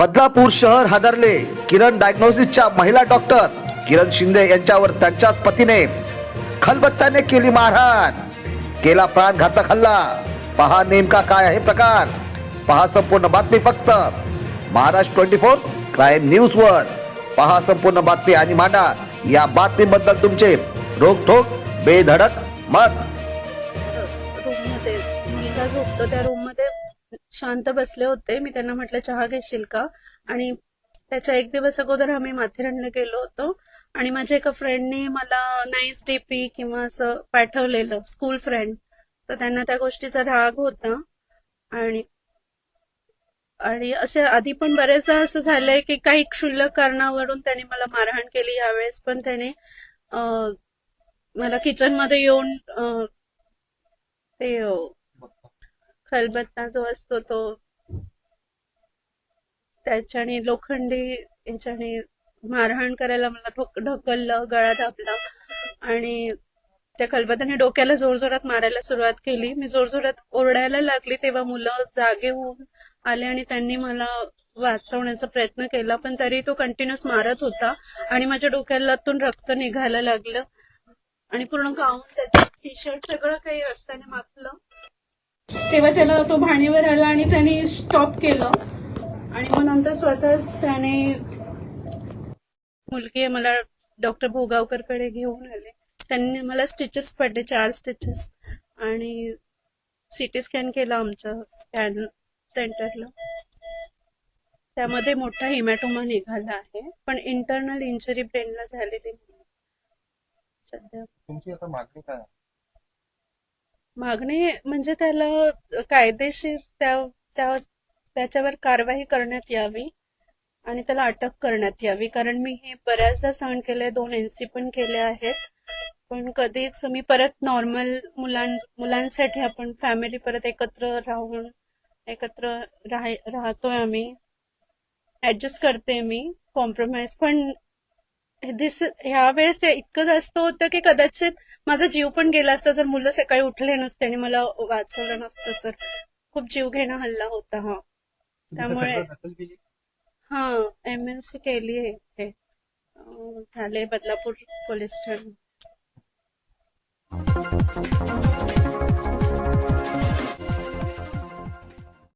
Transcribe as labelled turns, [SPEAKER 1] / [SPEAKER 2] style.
[SPEAKER 1] बदलापूर शहर हादरले. किरण डायग्नोसिसच्या महिला डॉक्टर किरण शिंदे यांच्यावर त्यांच्याच पतीने खलबत्त्याने केली मारहाण, केला प्राणघातक हल्ला. पहा नेमका काय आहे प्रकार. पहा संपूर्ण बातमी फक्त महाराष्ट्र 24 क्राईम न्यूज वर. पहा संपूर्ण बातमी आणि मांडा या बातमीबद्दल तुमचे रोखठोक बेधडक मत.
[SPEAKER 2] रूम मध्ये मुलगा झोपतो त्या रूम मध्ये शांत बसले होते. मी त्यांना म्हटलं चहा घेशील का, आणि त्याच्या एक दिवस अगोदर आम्ही माथेरानला गेलो होतो आणि माझ्या एका फ्रेंडनी मला नाईस डीपी किंवा असं पाठवलेलं, स्कूल फ्रेंड. तर त्यांना त्या गोष्टीचा राग होता आणि आणि असे आधी पण बरेचदा असं झालंय की काही क्षुल्लक कारणावरून त्याने मला मारहाण केली. यावेळेस पण त्याने मला किचन मध्ये येऊन ते खलबत्ता जो असतो तो त्याच्याने लोखंडी याच्याने मारहाण करायला मला ढकललं, गळा दाबला आणि त्या खलबत्त्याने डोक्याला जोरजोरात मारायला सुरुवात केली. मी जोरजोरात ओरडायला लागली तेव्हा मुलं जागे होऊन आले आणि त्यांनी मला वाचवण्याचा प्रयत्न केला, पण तरी तो कंटिन्युअस मारत होता आणि माझ्या डोक्यातून रक्त निघायला लागलं आणि पूर्ण गाऊन, त्याचं टी शर्ट सगळं काही रक्ताने माखलं. तेव्हा त्याला तो भाणीवर आला आणि त्याने स्टॉप केलं आणि मग नंतर स्वतःच त्याने मुलगी मला डॉक्टर भोगावकरकडे घेऊन आले. त्यांनी मला स्टिचेस पडले, 4 स्टिचेस, आणि सिटी स्कॅन केला आमच्या स्कॅन सेंटरला. त्यामध्ये मोठा हिमॅटोमा निघाला आहे, पण इंटरनल इंजरी ब्रेनला झालेली नाही. सध्या
[SPEAKER 3] तुमची आता मागणी काय आहे?
[SPEAKER 2] मागणी म्हणजे त्याला कायदेशीर त्याच्यावर कारवाई करण्यात यावी आणि त्याला अटक करण्यात यावी. कारण मी हे बऱ्याचदा सहन केले, 2 NC पण केले आहेत, पण कधीच मी परत नॉर्मल मुलांसाठी आपण फॅमिली परत एकत्र राहून राहतोय आम्ही, ऍडजस्ट करते मी, कॉम्प्रोमाइज. पण ह्या वेळेस ते इतकं जास्त होतं की कदाचित माझा जीव पण गेला असता जर मुलं सकाळी उठले नसते आणि मला वाचवलं नसतं तर. खूप जीव घेणा हल्ला होता हा. त्यामुळे हा MLC केली आहे, झाले बदलापूर पोलीस ठाणे.